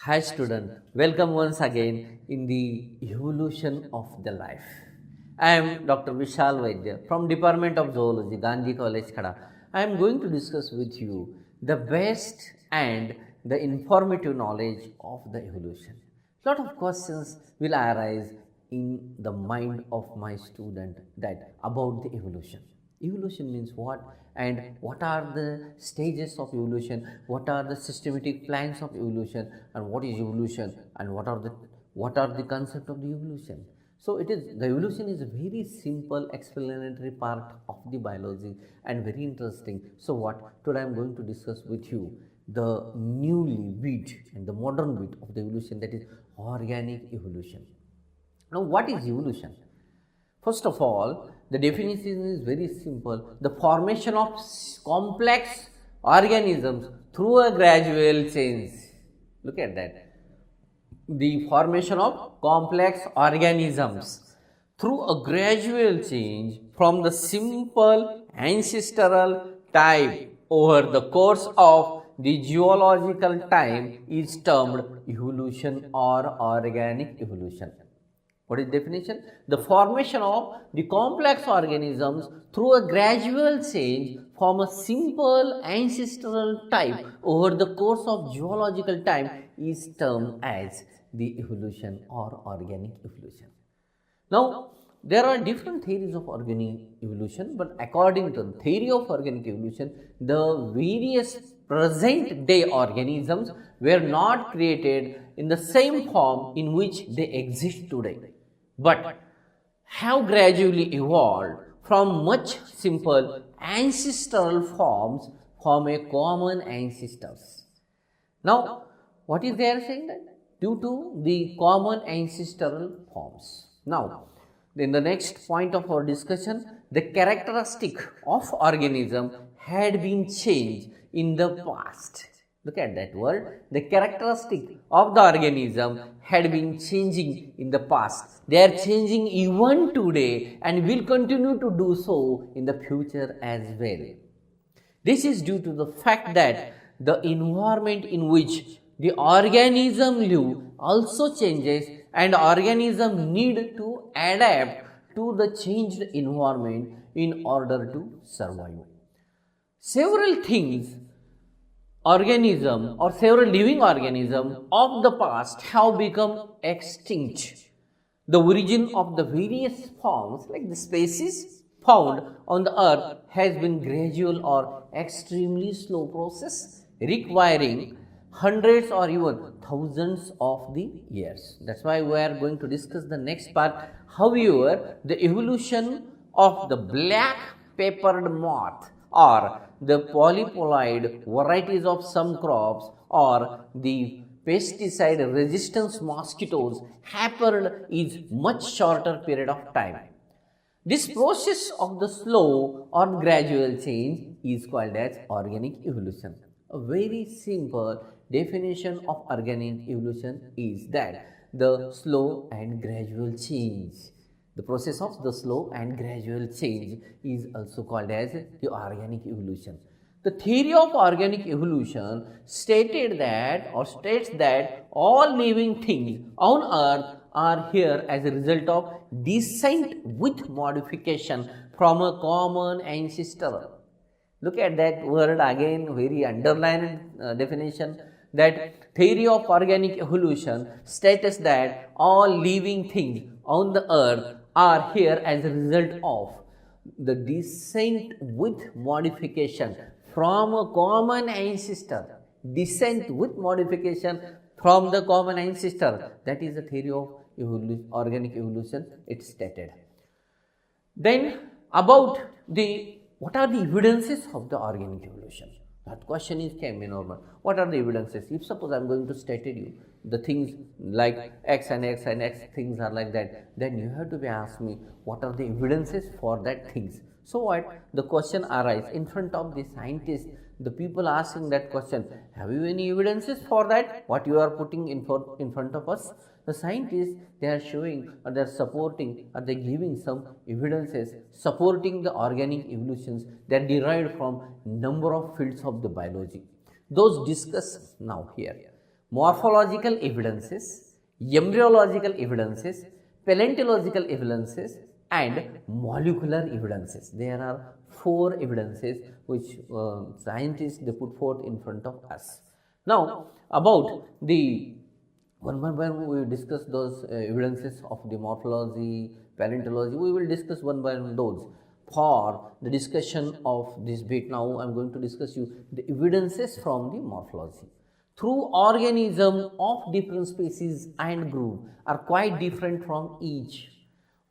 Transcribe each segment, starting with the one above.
Hi student, welcome once again in the evolution of the life. I am Dr. Vishal Vaidya from Department of Zoology, Gandhi College, Khada. I am going to discuss with you the best and the informative knowledge of the evolution. Lot of questions will arise in the mind of my student that about the evolution. Evolution means what, and what are the stages of evolution, what are the systematic plans of evolution, and what is evolution, and what are the concept of the evolution. So it is, the evolution is a very simple explanatory part of the biology and very interesting. So what today I am going to discuss with you the newly bit and the modern bit of the evolution, that is organic evolution. Now what is evolution? First of all, the definition is very simple. The formation of complex organisms through a gradual change. Look at that. The formation of complex organisms through a gradual change from the simple ancestral type over the course of the geological time is termed evolution or organic evolution. What is the definition? The formation of the complex organisms through a gradual change from a simple ancestral type over the course of geological time is termed as the evolution or organic evolution. Now, there are different theories of organic evolution, but according to the theory of organic evolution, the various present day organisms were not created in the same form in which they exist today, but have gradually evolved from much simple ancestral forms from a common ancestors. Now, what is there saying that? Due to the common ancestral forms. Now, in the next point of our discussion, the characteristic of organism had been changed in the past. Look at that word. The characteristic of the organism had been changing in the past. They are changing even today and will continue to do so in the future as well. This is due to the fact that the environment in which the organism live also changes, and organism need to adapt to the changed environment in order to survive. Several things organism or several living organisms of the past have become extinct. The origin of the various forms, like the species found on the earth, has been gradual or extremely slow process requiring hundreds or even thousands of the years. That's why we are going to discuss the next part. However, the evolution of the black peppered moth or the polyploid varieties of some crops or the pesticide resistance mosquitoes happened is much shorter period of time. This process of the slow or gradual change is called as organic evolution. A very simple definition of organic evolution is that the slow and gradual change. The process of the slow and gradual change is also called as the organic evolution. The theory of organic evolution stated that or states that all living things on earth are here as a result of descent with modification from a common ancestor. Look at that word again, very underlined definition, that theory of organic evolution states that all living things on the earth are here as a result of the descent with modification from a common ancestor. Descent with modification from the common ancestor. That is the theory of organic evolution, it stated. Then about the, what are the evidences of the organic evolution? That question is came in normal. What are the evidences? If suppose I am going to state you the things like X and X and X things are like that, then you have to be asked me what are the evidences for that things. So what? The question arises in front of the scientists, the people asking that question, have you any evidences for that? What you are putting in front of us? The scientists, they are showing or they are supporting or they are giving some evidences supporting the organic evolutions that derived from number of fields of the biology. Those discussed now here. morphological evidences, embryological evidences, paleontological evidences, and molecular evidences. There are 4 evidences which scientists they put forth in front of us. Now, about the one by one we will discuss those evidences of the morphology, paleontology. We will discuss one by one those. For the discussion of this bit, now I am going to discuss you the evidences from the morphology. Through organism of different species and group are quite different from each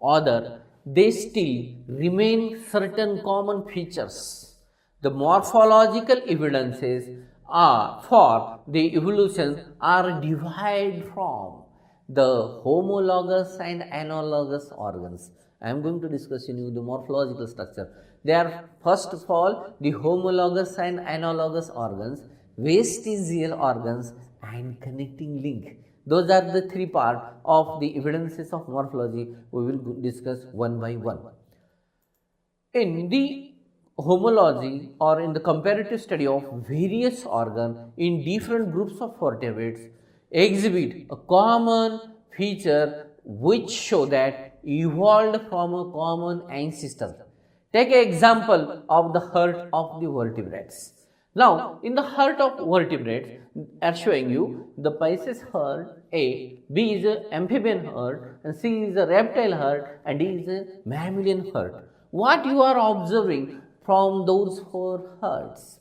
other, they still remain certain common features. The morphological evidences are for the evolution are derived from the homologous and analogous organs. I am going to discuss in you the morphological structure. They are first of all the homologous and analogous organs, vestigial organs, and connecting link. Those are the 3 parts of the evidences of morphology. We will discuss one by one. In the homology or in the comparative study of various organs in different groups of vertebrates exhibit a common feature which show that evolved from a common ancestor. Take an example of the heart of the vertebrates. Now, in the heart of vertebrates, are showing you the Pisces heart A, B is a amphibian heart, and C is a reptile heart, and D is a mammalian heart. What you are observing from those 4 hearts?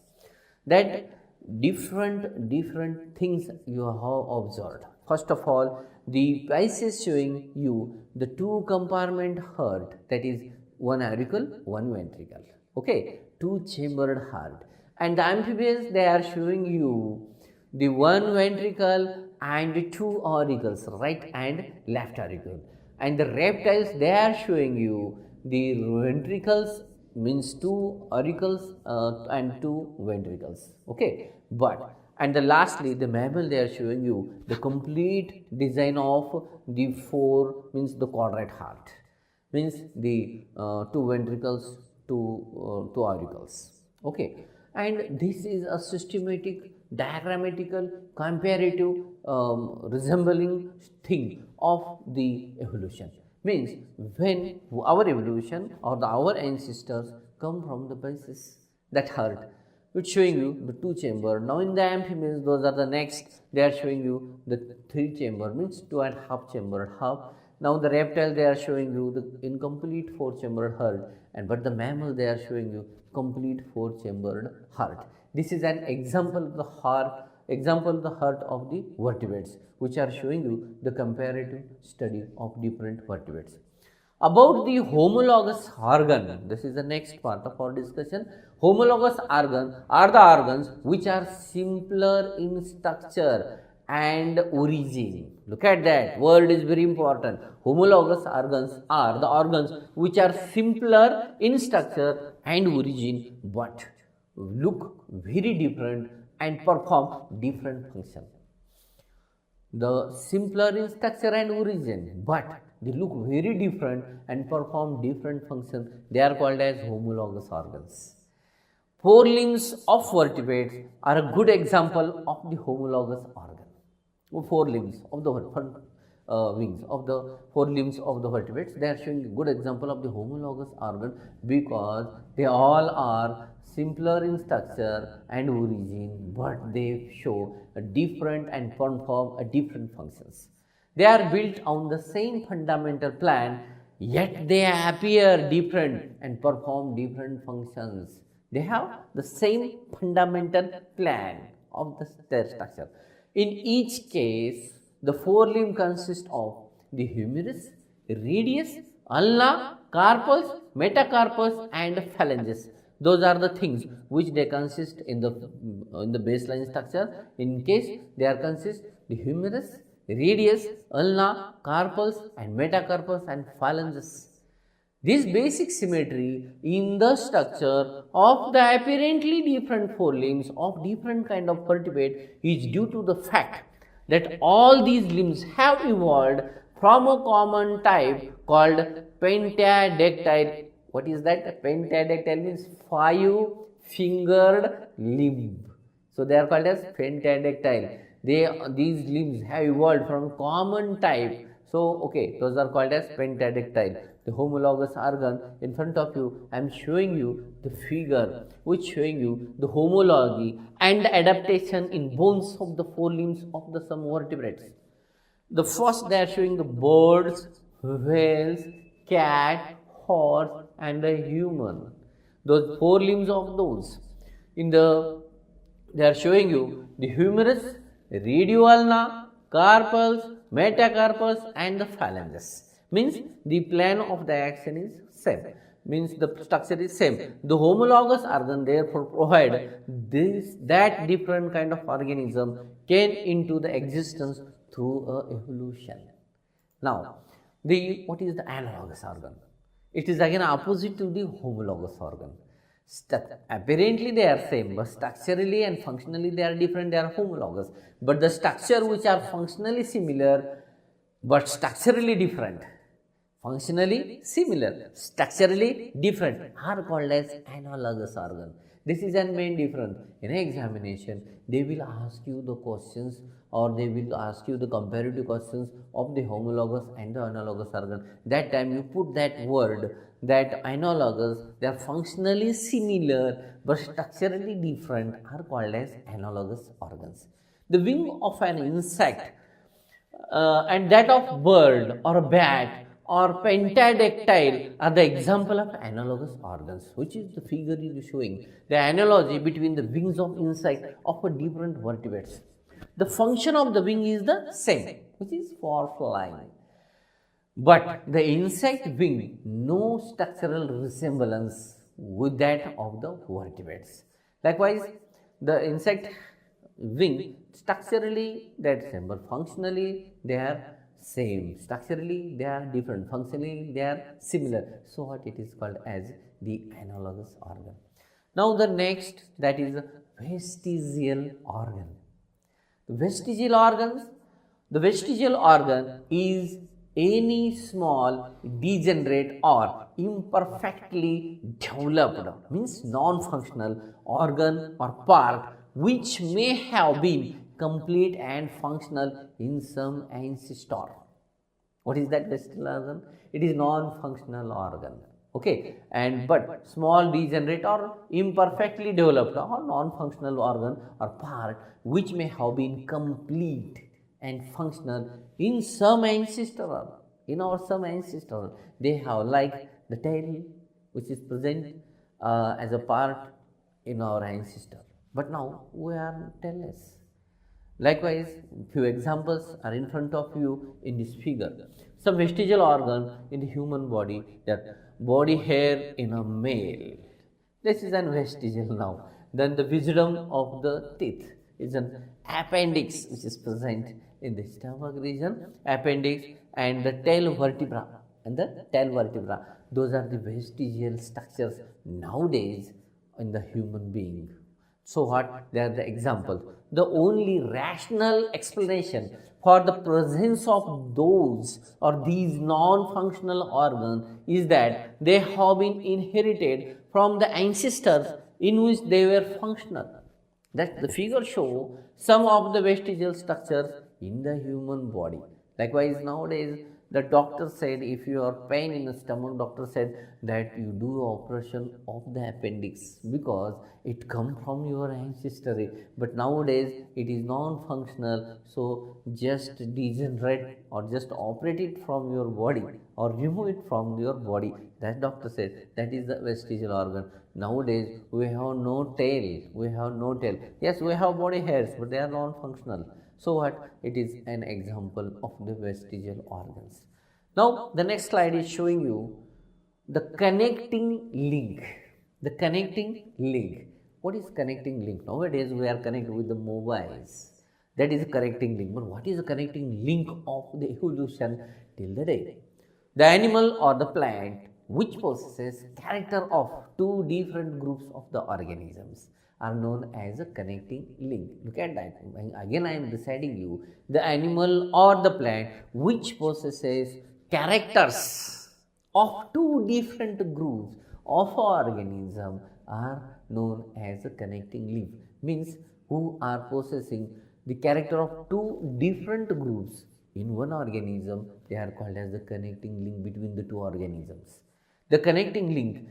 That different things you have observed. First of all, the Pisces showing you the 2 compartment heart, that is one auricle, one ventricle. Okay, 2 chambered heart. And the amphibians, they are showing you the 1 ventricle and 2 auricles, right and left auricle. And the reptiles, they are showing you the ventricles means 2 auricles and 2 ventricles. Okay, but and the lastly the mammal, they are showing you the complete design of the 4 means the quadrant heart, means the 2 ventricles, 2 auricles. Okay, and this is a systematic, diagrammatical, comparative resembling thing of the evolution. Means when our evolution or our ancestors come from the Pisces, that heart, it's showing you the 2 chamber. Now in the amphibians, those are the next, they are showing you the 3 chamber, means 2.5 chambered half. Now the reptile, they are showing you the incomplete 4 chambered heart, and but the mammal, they are showing you complete 4 chambered heart. This is an example of the heart, of the vertebrates, which are showing you the comparative study of different vertebrates. About the homologous organ, this is the next part of our discussion. Homologous organs are the organs which are simpler in structure and origin. Look at that, word is very important. Homologous organs are the organs which are simpler in structure and origin, but look very different and perform different function. The simpler in structure and origin, but they look very different and perform different functions. They are called as homologous organs. 4 limbs of vertebrates are a good example of the homologous organ. 4 limbs of the wings of the 4 limbs of the vertebrates, they are showing a good example of the homologous organ because they all are simpler in structure and origin, but they show a different and perform a different functions. They are built on the same fundamental plan, yet they appear different and perform different functions. They have the same fundamental plan of their structure. In each case, the 4 limb consists of the humerus, radius, ulna, carpus, metacarpus, and phalanges. Those are the things which they consist in the baseline structure. In case they are consist the humerus, radius, ulna, carpus, and metacarpus, and phalanges. This basic symmetry in the structure of the apparently different 4 limbs of different kind of vertebrate is due to the fact that all these limbs have evolved from a common type called pentadactyl. What is that? Pentadactyl means 5-fingered limb. So they are called as pentadactyl. These limbs have evolved from common type. So, okay, those are called as pentadactyl. The homologous organ in front of you, I am showing you the figure which showing you the homology and the adaptation in bones of the forelimbs of the some vertebrates. The first they are showing the birds, whales, cat, horse and the human. Those four limbs of those. In the they are showing you the humerus, radioulna, carpals, metacarpals and the phalanges. Means the plan of the action is same. Means the structure is same. The homologous organ therefore provide this that different kind of organism came into the existence through a evolution. Now, what is the analogous organ? It is again opposite to the homologous organ. Apparently they are same, but structurally and functionally they are different. They are homologous, but the structure which are functionally similar but structurally different, functionally similar, structurally different, are called as analogous organ. This is an main difference. In an examination, they will ask you the questions or they will ask you the comparative questions of the homologous and the analogous organ. That time you put that word, that analogous, they are functionally similar but structurally different, are called as analogous organs. The wing of an insect and that of bird or a bat or pentadactyl are the example of analogous organs, which is the figure you are showing, the analogy between the wings of insect of a different vertebrates. The function of the wing is the same, which is for flying. But the insect wing, no structural resemblance with that of the vertebrates. Likewise, the insect wing, structurally that same, but functionally they are same. Structurally they are different, functionally they are similar. So what it is called as the analogous organ. Now the next, that is vestigial organ. The vestigial organ is any small, degenerate or imperfectly developed, means non-functional organ or part which may have been complete and functional in some ancestor. What is that vestigial organ? It is non-functional organ. Okay, and but small, degenerate or imperfectly developed or non-functional organ or part which may have been complete and functional in some ancestor. In our some ancestor, they have like the tail which is present as a part in our ancestor. But now we are tailless. Likewise, few examples are in front of you in this figure. Some vestigial organ in the human body, that body hair in a male. This is an vestigial now. Then the wisdom of the teeth is an appendix which is present in the stomach region, appendix and the tail vertebra Those are the vestigial structures nowadays in the human being. So what? They are the example. The only rational explanation for the presence of those or these non-functional organs is that they have been inherited from the ancestors in which they were functional. That the figure show some of the vestigial structures in the human body. Likewise, nowadays the doctor said if you are pain in the stomach, doctor said that you do operation of the appendix because it come from your ancestry. But nowadays it is non-functional, so just degenerate or just operate it from your body or remove it from your body. That doctor said that is the vestigial organ. Nowadays we have no tail. Yes, we have body hairs, but they are non-functional. So what? It is an example of the vestigial organs. Now the next slide is showing you the connecting link. The connecting link. What is connecting link? Nowadays we are connected with the mobiles. That is a connecting link. But what is the connecting link of the evolution till the day? The animal or the plant which possesses character of two different groups of the organisms are known as a connecting link. Look at that. Again I am deciding you, the animal or the plant which possesses characters of two different groups of organism are known as a connecting link. Means who are possessing the character of two different groups in one organism, they are called as the connecting link between the two organisms. The connecting link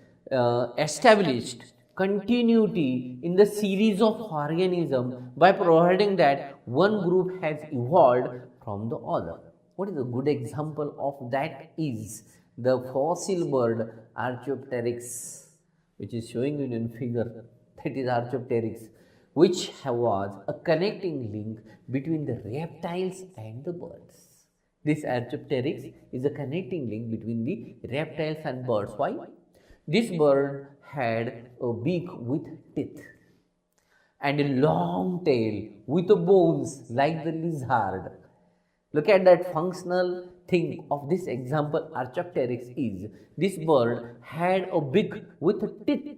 established continuity in the series of organisms by providing that one group has evolved from the other. What is a good example of that is the fossil bird Archaeopteryx, which is showing you in figure, that is Archaeopteryx, which was a connecting link between the reptiles and the birds. This Archaeopteryx is a connecting link between the reptiles and birds. Why? This bird had a beak with teeth and a long tail with bones like the lizard. Look at that functional thing of this example Archaeopteryx is this bird had a beak with teeth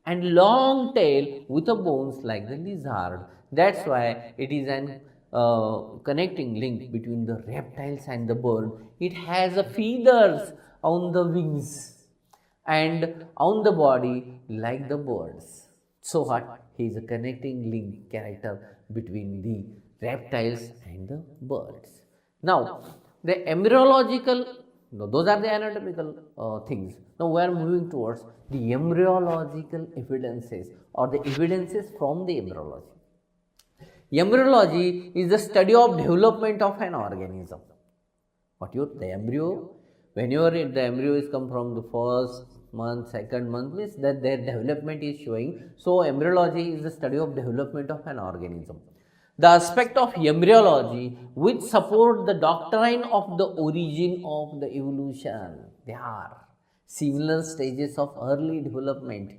and long tail with bones like the lizard. That's why it is an connecting link between the reptiles and the bird. It has feathers on the wings and on the body like the birds. So what? He is a connecting link character between the reptiles and the birds. Now, the embryological, no, those are the anatomical things. Now, we are moving towards the embryological evidences or the evidences from the embryology. Embryology is the study of development of an organism. The embryo, whenever the embryo is come from the first month, second month, means that their development is showing. So, embryology is the study of development of an organism. The aspect of embryology which support the doctrine of the origin of the evolution. They are similar stages of early development,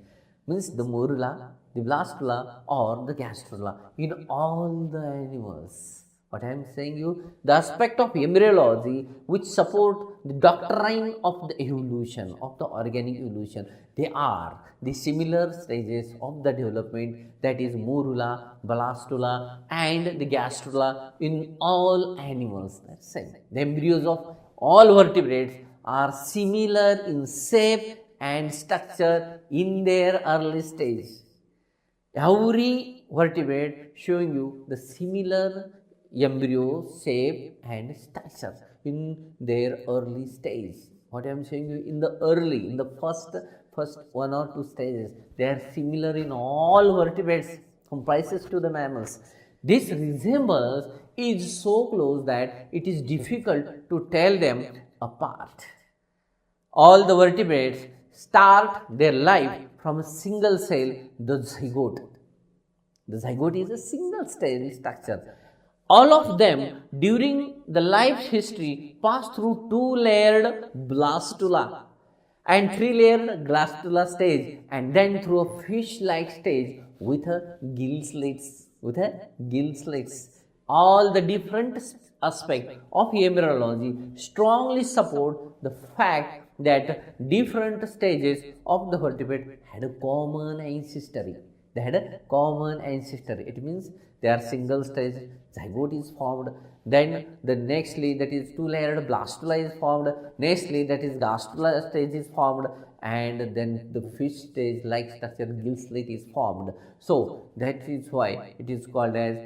means the morula, the blastula or the gastrula in all the animals. What I am saying you, the aspect of embryology which support the doctrine of the evolution, of the organic evolution, they are the similar stages of the development, that is morula, blastula and the gastrula in all animals. That's it. The embryos of all vertebrates are similar in shape and structure in their early stage. Every vertebrate showing you the similar embryo shape and structure in their early stage. What I am saying you, in the early, in the first 1 or 2 stages, they are similar in all vertebrates comprises to the mammals. This resemblance is so close that it is difficult to tell them apart. All the vertebrates start their life from a single cell, the zygote. The zygote is a single cell structure. All of them during the life history pass through 2-layered blastula and 3-layered gastrula stage and then through a fish-like stage with a gill slits. All the different aspects of embryology strongly support the fact that different stages of the vertebrate had a common ancestry. They had a common ancestry. It means they are single stage, zygote is formed, then the nextly that is 2-layered blastula is formed, nextly that is gastrula stage is formed, and then the fish stage like structure gill slit is formed. So that is why it is called as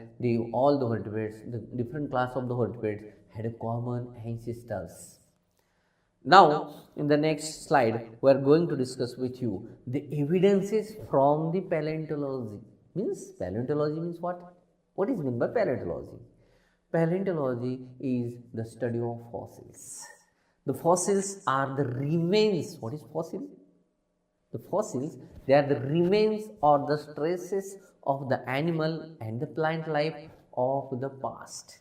all the vertebrates, the different class of the vertebrates had a common ancestors. Now, in the next slide, we are going to discuss with you the evidences from the paleontology. Paleontology means what? What is meant by paleontology? Paleontology is the study of fossils. The fossils are the remains. What is fossil? The fossils, they are the remains or the traces of the animal and the plant life of the past.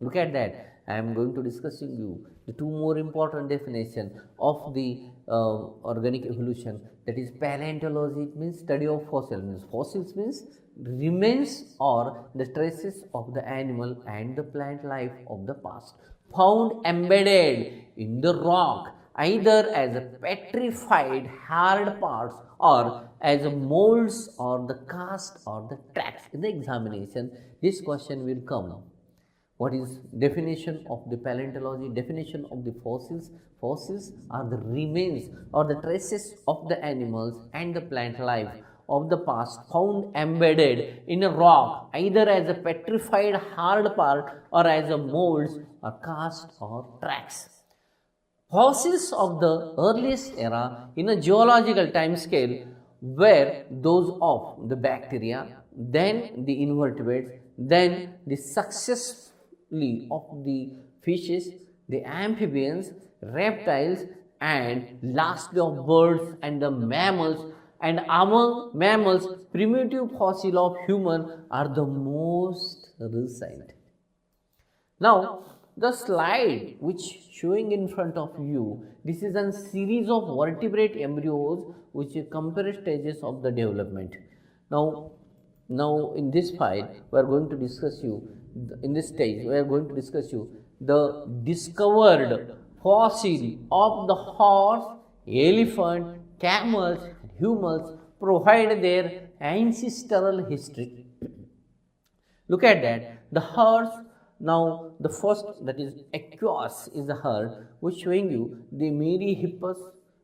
Look at that. I am going to discussing you the 2 more important definition of the organic evolution, that is paleontology. It means study of fossils. Fossils means remains or the traces of the animal and the plant life of the past found embedded in the rock either as a petrified hard parts or as a molds or the cast or the tracks. In the examination this question will come. What is definition of the paleontology? Definition of the fossils. Fossils are the remains or the traces of the animals and the plant life of the past found embedded in a rock, either as a petrified hard part or as a molds or cast or tracks. Fossils of the earliest era in a geological time scale were those of the bacteria, then the invertebrates, then the successively of the fishes, the amphibians, reptiles, and lastly of birds and the mammals. And among mammals, primitive fossil of human are the most recent. Now, the slide which showing in front of you, this is a series of vertebrate embryos which compare stages of the development. Now in this file, we are going to discuss you, in this stage, we are going to discuss you the discovered fossil of the horse, elephant, camels, and humans provide their ancestral history. Look at that, the horse. Now, the first, that is aqueous, is the herd which showing you the Meryhippus,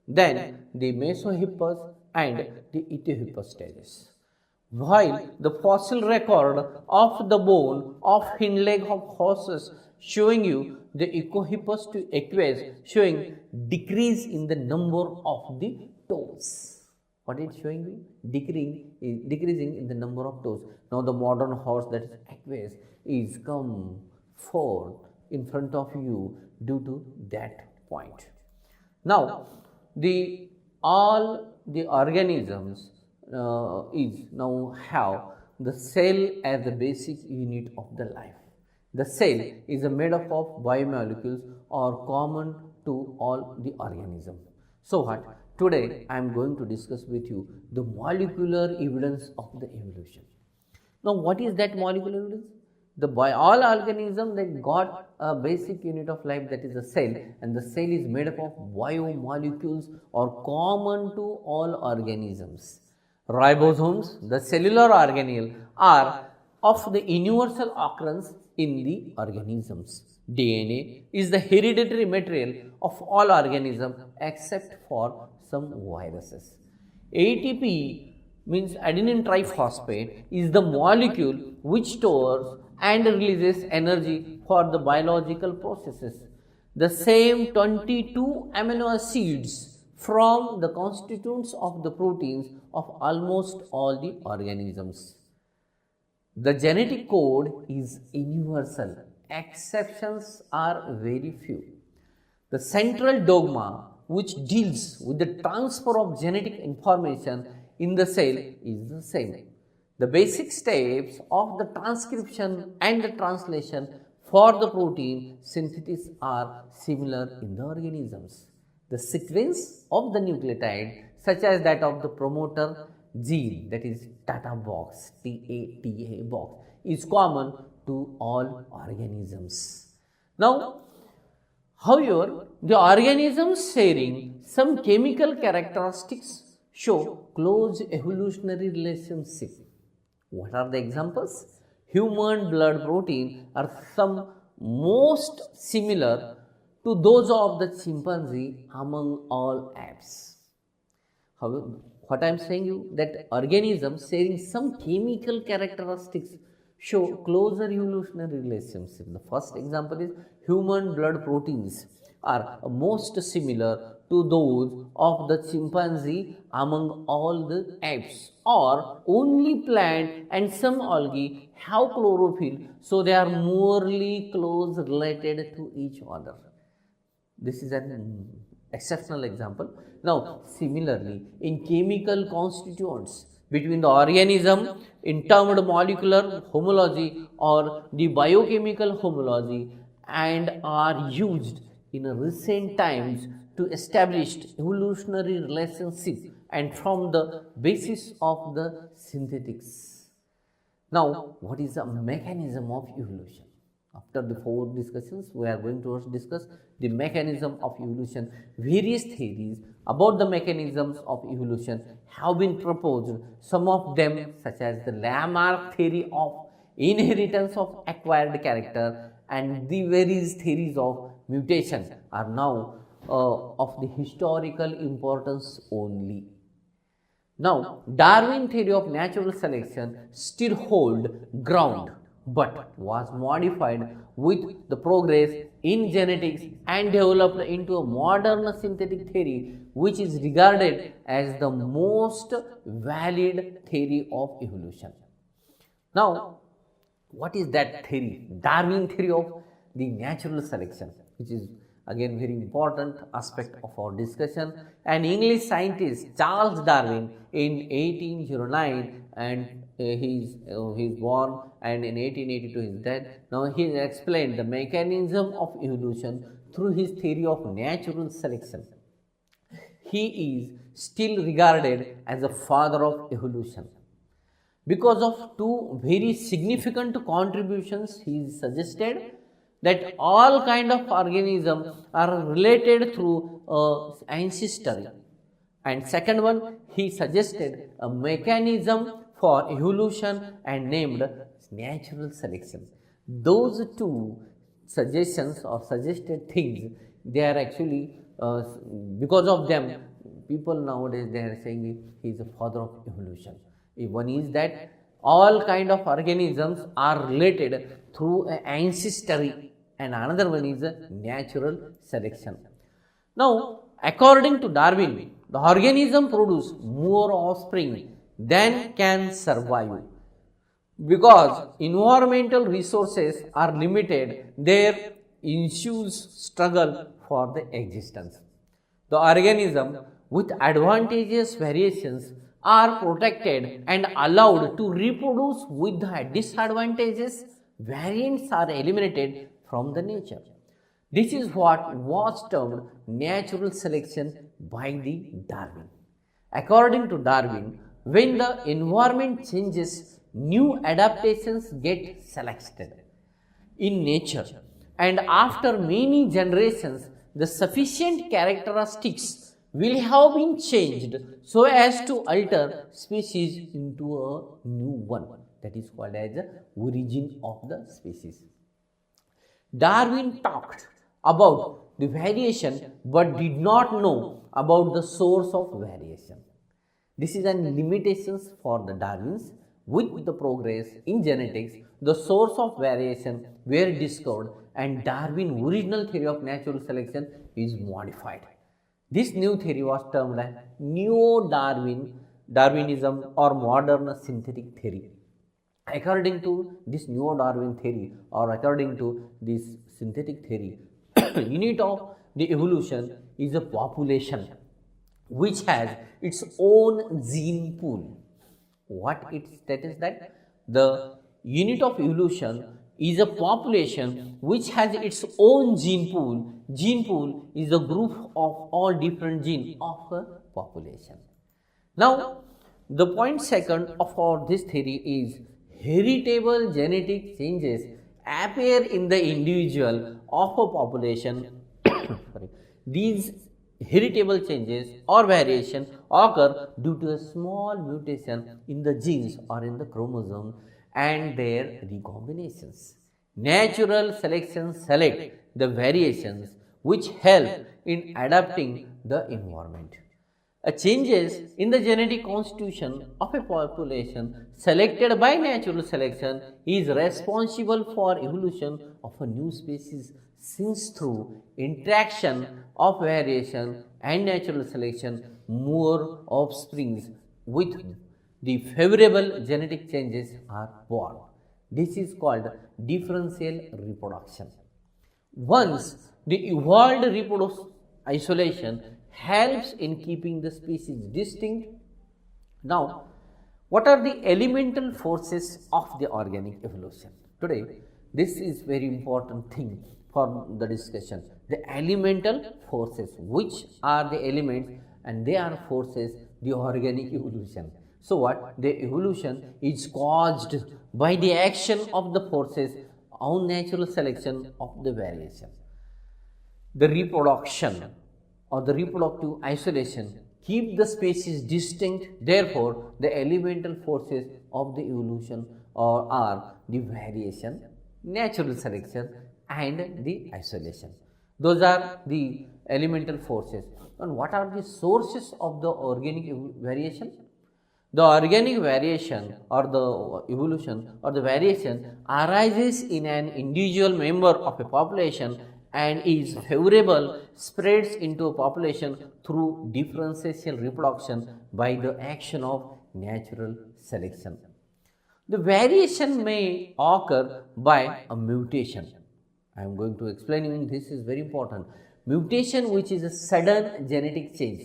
then the Mesohippus and the Ichthyohippus stages. While the fossil record of the bone of hind leg of horses showing you the Ecohippus to aqueous, showing decrease in the number of the toes. What is showing you? Decreasing in the number of toes. Now the modern horse, that is aqueous, is come forth in front of you due to that point. Now all the organisms is now have the cell as the basic unit of the life. The cell is made up of biomolecules or common to all the organisms. So what? Today I am going to discuss with you the molecular evidence of the evolution. Now what is that molecular evidence? All organisms, they got a basic unit of life, that is a cell, and the cell is made up of biomolecules or common to all organisms. Ribosomes, the cellular organelle, are of the universal occurrence in the organisms. DNA is the hereditary material of all organisms except for some viruses. ATP means adenine triphosphate is the molecule which stores and releases energy for the biological processes. The same 22 amino acids from the constituents of the proteins of almost all the organisms. The genetic code is universal. Exceptions are very few. The central dogma which deals with the transfer of genetic information in the cell is the same. The basic steps of the transcription and the translation for the protein synthesis are similar in the organisms. The sequence of the nucleotide, such as that of the promoter gene, that is Tata box, TATA box, is common to all organisms. Now, however, the organisms sharing some chemical characteristics show close evolutionary relationship. What are the examples? Human blood protein are some most similar to those of the chimpanzee among all apes. However, what I am saying you, that organisms sharing some chemical characteristics show closer evolutionary relationship. The first example is human blood proteins are most similar to those of the chimpanzee among all the apes, or only plant and some algae have chlorophyll, so they are morely close related to each other. This is an exceptional example. Now, similarly, in chemical constituents between the organism in termed molecular homology or the biochemical homology, and are used in recent times to establish evolutionary relationship and from the basis of the synthetics. Now, what is the mechanism of evolution? After the four discussions, we are going to discuss the mechanism of evolution. Various theories about the mechanisms of evolution have been proposed. Some of them, such as the Lamarck theory of inheritance of acquired character and the various theories of mutation, are now of the historical importance only. Now, Darwin theory of natural selection still hold ground but was modified with the progress in genetics and developed into a modern synthetic theory which is regarded as the most valid theory of evolution. Now, what is that theory? Darwin theory of the natural selection, which is again very important aspect of our discussion. An English scientist, Charles Darwin, in 1809, and he is born, and in 1882 he is dead. Now he explained the mechanism of evolution through his theory of natural selection. He is still regarded as the father of evolution. Because of two very significant contributions, he suggested that all kind of organisms are related through ancestry. And second one, he suggested a mechanism for evolution and named natural selection. Those two suggestions or suggested things, they are actually, because of them, people nowadays they are saying he is the father of evolution. One is that all kind of organisms are related through ancestry, and another one is natural selection. Now, according to Darwin, the organism produce more offspring than can survive. Because environmental resources are limited, there ensues struggle for the existence. The organism with advantageous variations are protected and allowed to reproduce. With the disadvantages, variants are eliminated from the nature. This is what was termed natural selection by the Darwin. According to Darwin, when the environment changes, new adaptations get selected in nature, and after many generations, the sufficient characteristics will have been changed so as to alter species into a new one. That is called as the origin of the species. Darwin talked about the variation but did not know about the source of variation. This is an limitations for the Darwins. With the progress in genetics, the source of variation were discovered and Darwin's original theory of natural selection is modified. This new theory was termed as Neo-Darwinism or modern synthetic theory. According to this Neo-Darwin theory or according to this synthetic theory, unit of the evolution is a population which has its own gene pool. What it states that the unit of evolution is a population which has its own gene pool. Gene pool is a group of all different genes of a population. Now, the point second of our this theory is heritable genetic changes appear in the individual of a population. These heritable changes or variation occur due to a small mutation in the genes or in the chromosome and their recombinations. Natural selection select the variations which help in adapting the environment. A changes in the genetic constitution of a population selected by natural selection is responsible for evolution of a new species, since through interaction of variation and natural selection more offsprings with the favorable genetic changes are born. This is called differential reproduction. Once the evolved reproductive isolation helps in keeping the species distinct. Now, what are the elemental forces of the organic evolution? Today, this is very important thing for the discussion. The elemental forces, which are the elements and they are forces the organic evolution. So what? The evolution is caused by the action of the forces on natural selection of the variation. The reproduction or the reproductive isolation keep the species distinct. Therefore, the elemental forces of the evolution are the variation, natural selection and the isolation. Those are the elemental forces. And what are the sources of the organic variation? The organic variation or the evolution or the variation arises in an individual member of a population and is favorable, spreads into a population through differential reproduction by the action of natural selection. The variation may occur by a mutation. I am going to explain you, this is very important. Mutation, which is a sudden genetic change.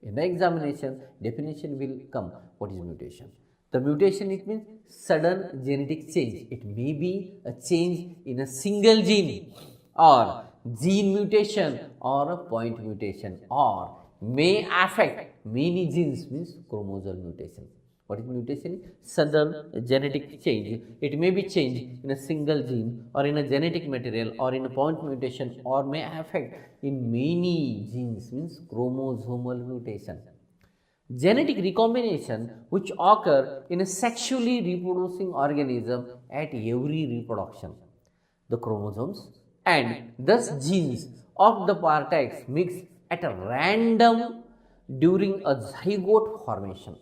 In the examination, definition will come. What is mutation? The mutation, it means sudden genetic change. It may be a change in a single gene or gene mutation or a point mutation, or may affect many genes, means chromosome mutation. What is mutation? Sudden genetic change. It may be change in a single gene or in a genetic material or in a point mutation, or may affect in many genes, means chromosomal mutation. Genetic recombination, which occur in a sexually reproducing organism at every reproduction. The chromosomes and thus genes of the partex mix at a random during a zygote formation.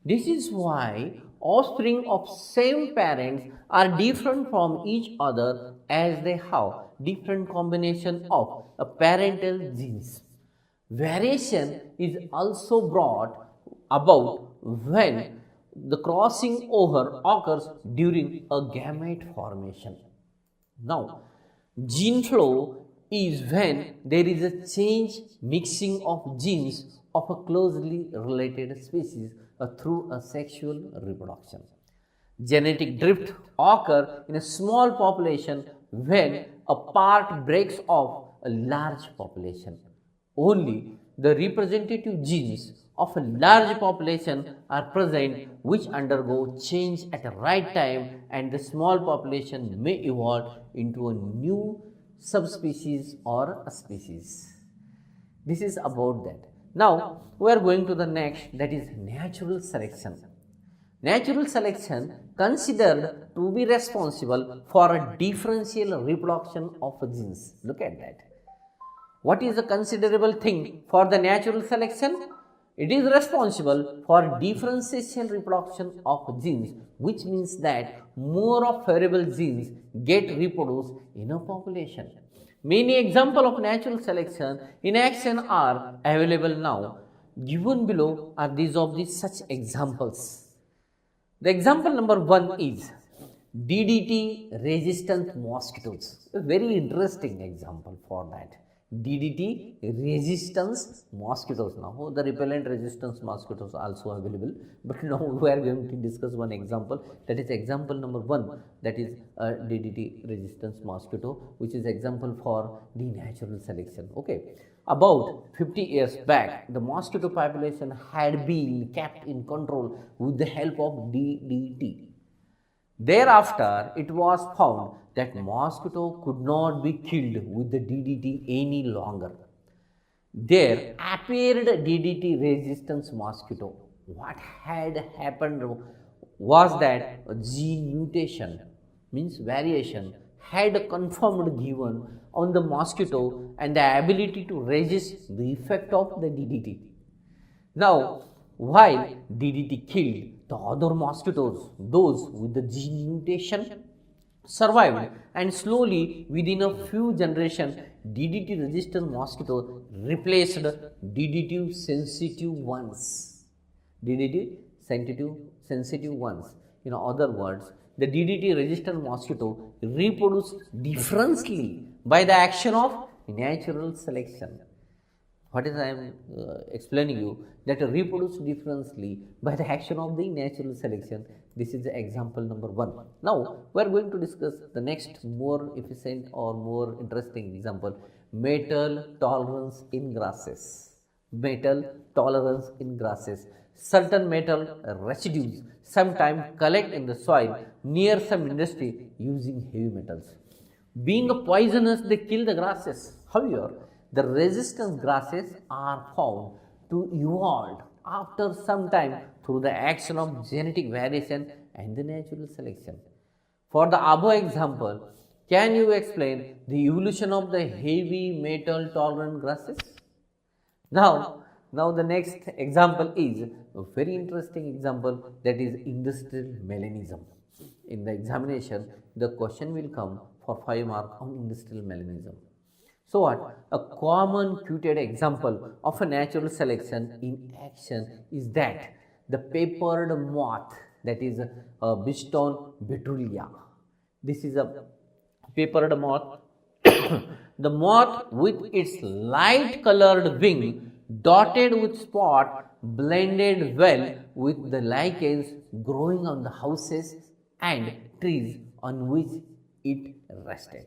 This is why offspring of same parents are different from each other, as they have different combination of parental genes. Variation is also brought about when the crossing over occurs during a gamete formation. Now, gene flow is when there is a change mixing of genes of a closely related species through a sexual reproduction. Genetic drift occur in a small population when a part breaks off a large population. Only the representative genes of a large population are present, which undergo change at the right time, and the small population may evolve into a new subspecies or a species. This is about that. Now, we are going to the next, that is natural selection. Natural selection considered to be responsible for a differential reproduction of genes. Look at that. What is a considerable thing for the natural selection? It is responsible for differential reproduction of genes, which means that more of favorable genes get reproduced in a population. Many examples of natural selection in action are available now. Given below are these of the such examples. The example number 1 is DDT resistant mosquitoes. A very interesting example for that. DDT resistance mosquitoes. Now the repellent resistance mosquitoes also available, but now we are going to discuss one example, that is example number 1, that is DDT resistance mosquito, which is example for the natural selection. Okay, about 50 years back, the mosquito population had been kept in control with the help of DDT. Thereafter, it was found that mosquito could not be killed with the DDT any longer. There appeared DDT resistance mosquito. What had happened was that a gene mutation, means variation, had confirmed given on the mosquito and the ability to resist the effect of the DDT. Now, while DDT killed the other mosquitoes, those with the gene mutation survived, and slowly within a few generations DDT resistant mosquito replaced DDT sensitive ones. DDT sensitive ones. In other words, the DDT resistant mosquito reproduce differently by the action of natural selection. What is I am explaining you, that reproduce differently by the action of the natural selection. This is the example number 1. Now we are going to discuss the next more efficient or more interesting example, metal tolerance in grasses. Metal tolerance in grasses. Certain metal residues sometimes collect in the soil near some industry using heavy metals. Being poisonous, they kill the grasses. However, the resistant grasses are found to evolve after some time through the action of genetic variation and the natural selection. For the above example, can you explain the evolution of the heavy metal tolerant grasses? Now, Now the next example is a very interesting example, that is industrial melanism. In the examination, the question will come for 5 marks on industrial melanism. So what? A common quoted example of a natural selection in action is that the papered moth, that is a Biston betulia. This is a papered moth. The moth with its light colored wing dotted with spot blended well with the lichens growing on the houses and trees on which it rested.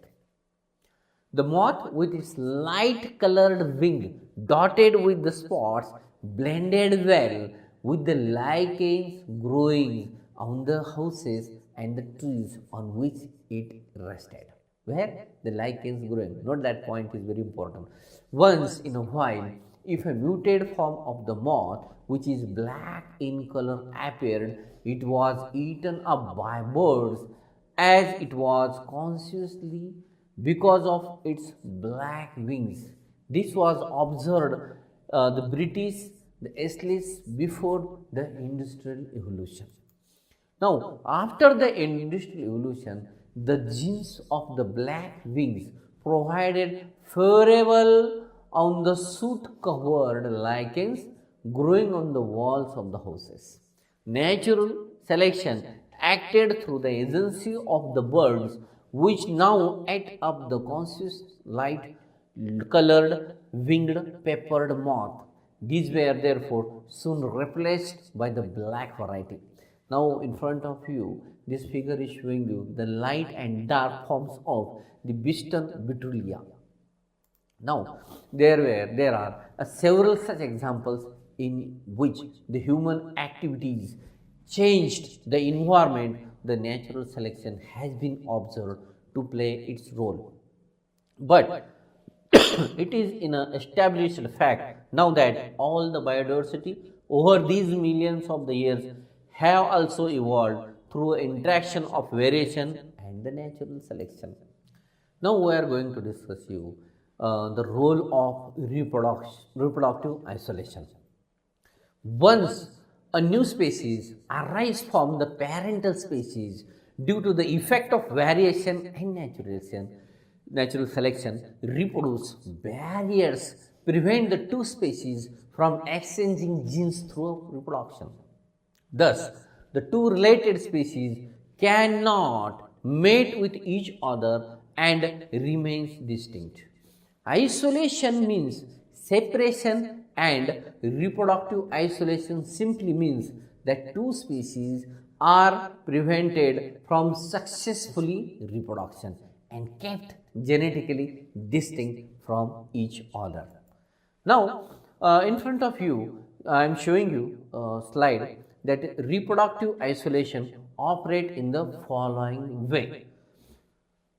The moth with its light colored wing dotted with the spots blended well with the lichens growing on the houses and the trees on which it rested. Where the lichens growing, note that point is very important. Once in a while, if a mutated form of the moth, which is black in color, appeared, it was eaten up by birds as it was consciously because of its black wings. This was observed the British, the Eslis before the industrial evolution. Now, after the industrial evolution, the genes of the black wings provided favorable on the soot-covered lichens growing on the walls of the houses. Natural selection acted through the agency of the birds, which now ate up the conscious light-colored winged peppered moth. These were therefore soon replaced by the black variety. Now in front of you, this figure is showing you the light and dark forms of the Biston betulia. Now there are several such examples in which the human activities changed the environment. The natural selection has been observed to play its role. But it is in an established fact now that all the biodiversity over these millions of the years have also evolved through interaction of variation and the natural selection. Now we are going to discuss you the role of reproductive isolation. Once a new species arises from the parental species due to the effect of variation and natural selection, reproduce barriers prevent the two species from exchanging genes through reproduction. Thus, the two related species cannot mate with each other and remains distinct. Isolation means separation, and reproductive isolation simply means that two species are prevented from successfully reproduction and kept genetically distinct from each other. Now, in front of you, I am showing you a slide that reproductive isolation operate in the following way.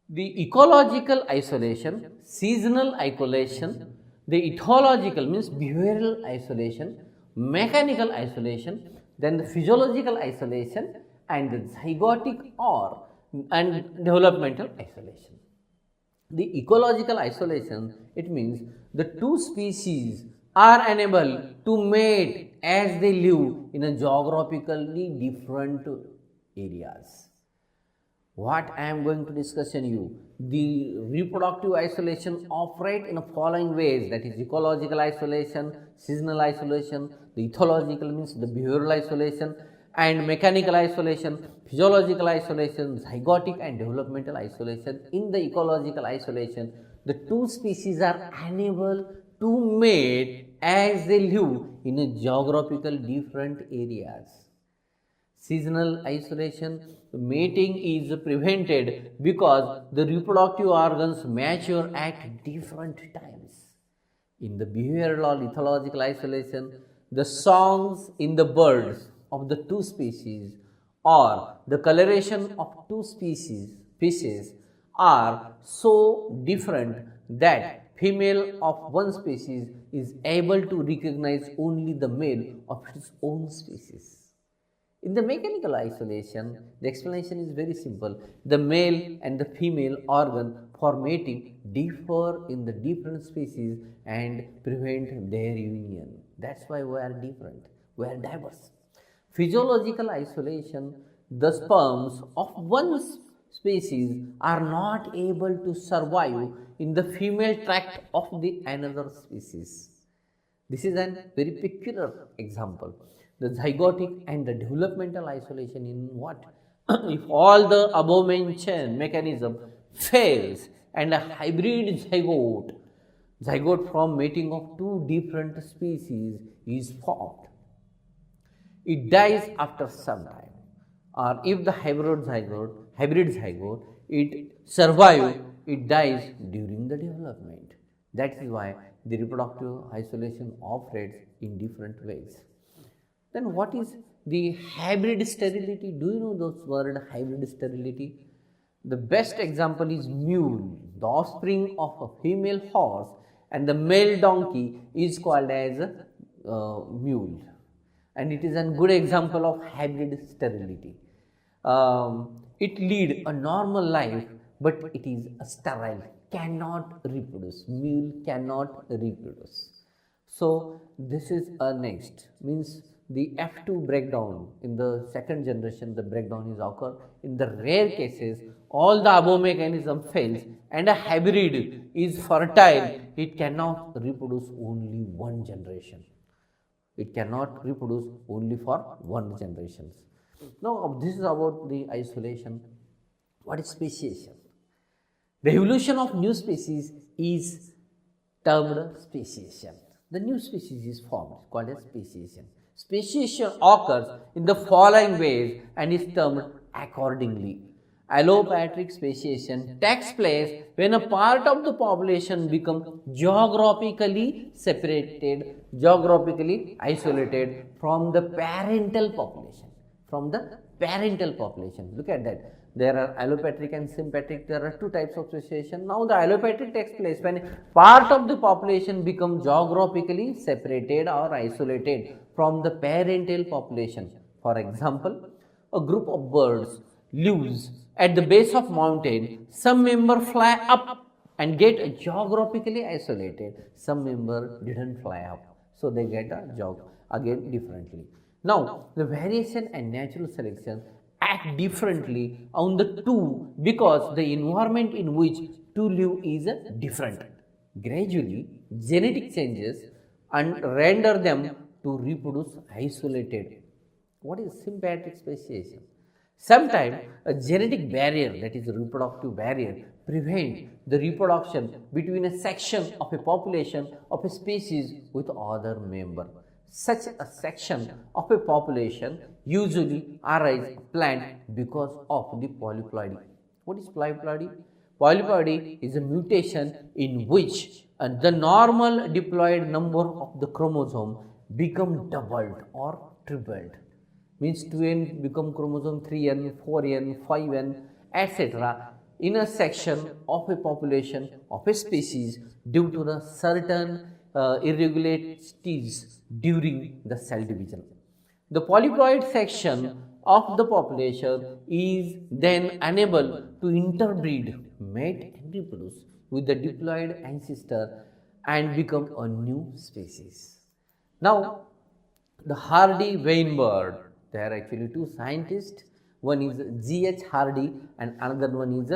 The ecological isolation, seasonal isolation, the ethological means behavioral isolation, mechanical isolation, then the physiological isolation, and the zygotic or and developmental isolation. The ecological isolation, it means the two species are unable to mate as they live in a geographically different areas. What I am going to discuss in you, the reproductive isolation operate in the following ways, that is ecological isolation, seasonal isolation, the ethological means the behavioral isolation, and mechanical isolation, physiological isolation, zygotic and developmental isolation. In the ecological isolation, the two species are unable to mate as they live in a geographical different areas. Seasonal isolation, mating is prevented because the reproductive organs mature at different times. In the behavioral or ethological isolation, the songs in the birds of the two species or the coloration of two species are so different that female of one species is able to recognize only the male of its own species. In the mechanical isolation, the explanation is very simple. The male and the female organ for mating differ in the different species and prevent their union. That's why we are different, we are diverse. Physiological isolation, the sperms of one species are not able to survive in the female tract of the another species. This is a very peculiar example. The zygotic and the developmental isolation in what? If all the above mentioned mechanism fails and a hybrid zygote from mating of two different species is formed, it dies after some time. Or if the hybrid zygote, it survives, it dies during the development. That is why the reproductive isolation operates in different ways. Then what is the hybrid sterility? Do you know those word hybrid sterility? The best example is mule, the offspring of a female horse, and the male donkey is called as mule, and it is a good example of hybrid sterility. It lead a normal life, but it is sterile, cannot reproduce. Mule cannot reproduce. So this is next, means the F2 breakdown in the second generation, the breakdown is occur. In the rare cases, all the above mechanism fails and a hybrid is fertile, it cannot reproduce only one generation. It cannot reproduce only for one generation. Now this is about the isolation. What is speciation? The evolution of new species is termed speciation. The new species is formed, called as speciation. Speciation occurs in the following ways and is termed accordingly. Allopatric speciation takes place when a part of the population becomes geographically separated, geographically isolated from the parental population. Look at that. There are allopatric and sympatric. There are two types of speciation. Now the allopatric takes place when part of the population becomes geographically separated or isolated from the parental population. For example, a group of birds lives at the base of mountain. Some member fly up and get geographically isolated. Some member didn't fly up, so they get a job again differently. Now the variation and natural selection act differently on the two because the environment in which two live is different. Gradually, genetic changes and render them to reproduce isolated. What is sympatric speciation? Sometimes a genetic barrier, that is a reproductive barrier, prevents the reproduction between a section of a population of a species with other member. Such a section of a population usually arise plant because of the polyploidy. What is polyploidy? Polyploidy is a mutation in which the normal diploid number of the chromosome become doubled or tripled. Means 2n become chromosome 3n, 4n, 5n, etc. in a section of a population of a species due to the certain irregularities during the cell division. The polyploid section of the population is then unable to interbreed, mate and reproduce with the diploid ancestor and become a new species. Now, the Hardy Weinberg, there are actually two scientists, one is G.H. Hardy and another one is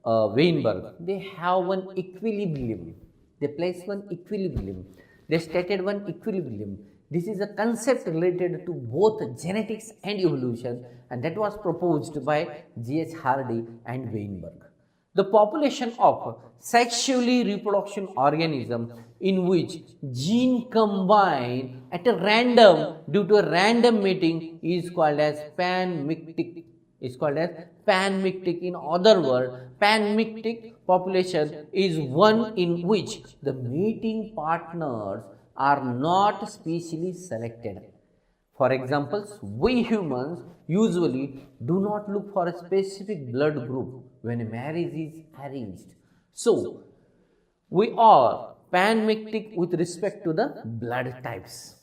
Weinberg. They have one equilibrium. They place one equilibrium. They stated one equilibrium. This is a concept related to both genetics and evolution, and that was proposed by G.H. Hardy and Weinberg. The population of sexually reproduction organism in which gene combine at a random due to a random mating is called as panmictic. In other words, panmictic population is one in which the mating partners are not specially selected. For example, we humans usually do not look for a specific blood group when a marriage is arranged. So, we are panmictic with respect to the blood types.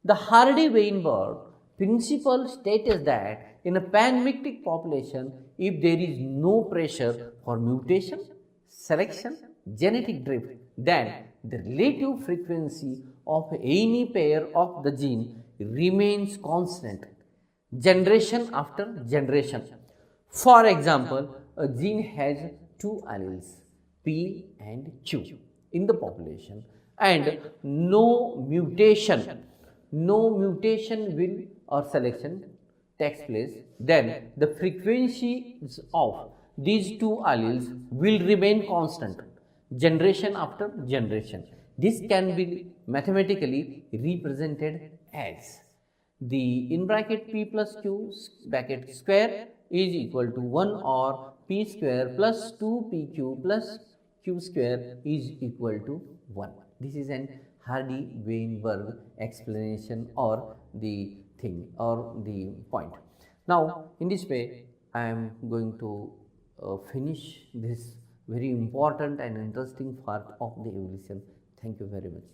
The Hardy-Weinberg principle states that in a panmictic population, if there is no pressure for mutation, selection, genetic drift, then the relative frequency of any pair of the gene remains constant generation after generation. For example, a gene has two alleles P and Q in the population, and no mutation will or selection takes place, then the frequencies of these two alleles will remain constant generation after generation. This can be mathematically represented as the in bracket p plus q bracket square is equal to 1, or p square plus 2pq plus q square is equal to 1. This is an Hardy-Weinberg explanation or the thing or the point. Now, in this way, I am going to finish this very important and interesting part of the evolution. Thank you very much.